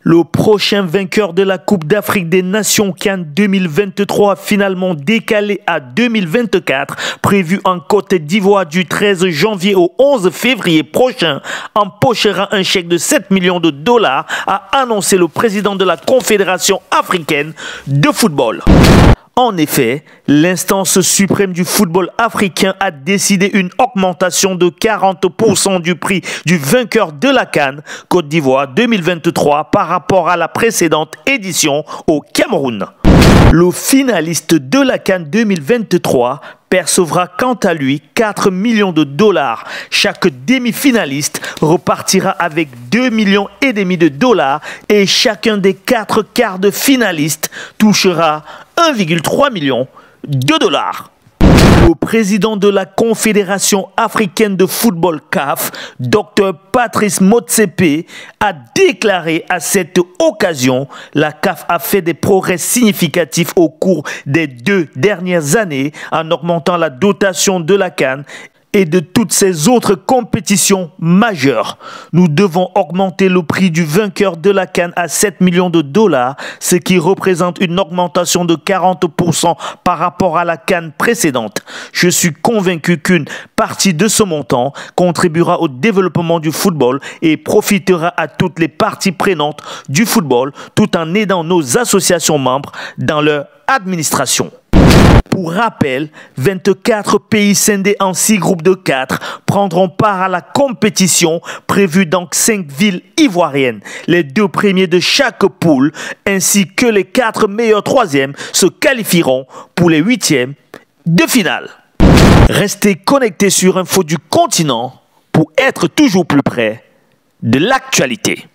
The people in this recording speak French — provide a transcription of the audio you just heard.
Le prochain vainqueur de la Coupe d'Afrique des Nations CAN 2023, finalement décalé à 2024, prévu en Côte d'Ivoire du 13 janvier au 11 février prochain, empochera un chèque de 7 millions de dollars, a annoncé le président de la Confédération africaine de football. En effet, l'instance suprême du football africain a décidé une augmentation de 40% du prix du vainqueur de la CAN Côte d'Ivoire 2023 par rapport à la précédente édition au Cameroun. Le finaliste de la CAN 2023 percevra quant à lui 4 millions de dollars. Chaque demi-finaliste repartira avec 2,5 millions de dollars et chacun des 4 quarts de finalistes touchera 1,3 million de dollars. Le président de la Confédération africaine de football CAF, Dr Patrice Motsepe, a déclaré à cette occasion: la CAF a fait des progrès significatifs au cours des 2 dernières années en augmentant la dotation de la CAN et de toutes ces autres compétitions majeures. Nous devons augmenter le prix du vainqueur de la CAN à 7 millions de dollars, ce qui représente une augmentation de 40% par rapport à la CAN précédente. Je suis convaincu qu'une partie de ce montant contribuera au développement du football et profitera à toutes les parties prenantes du football, tout en aidant nos associations membres dans leur administration. Pour rappel, 24 pays scindés en 6 groupes de 4 prendront part à la compétition prévue dans 5 villes ivoiriennes. Les 2 premiers de chaque poule ainsi que les 4 meilleurs 3e se qualifieront pour les 8e de finale. Restez connectés sur Info du Continent pour être toujours plus près de l'actualité.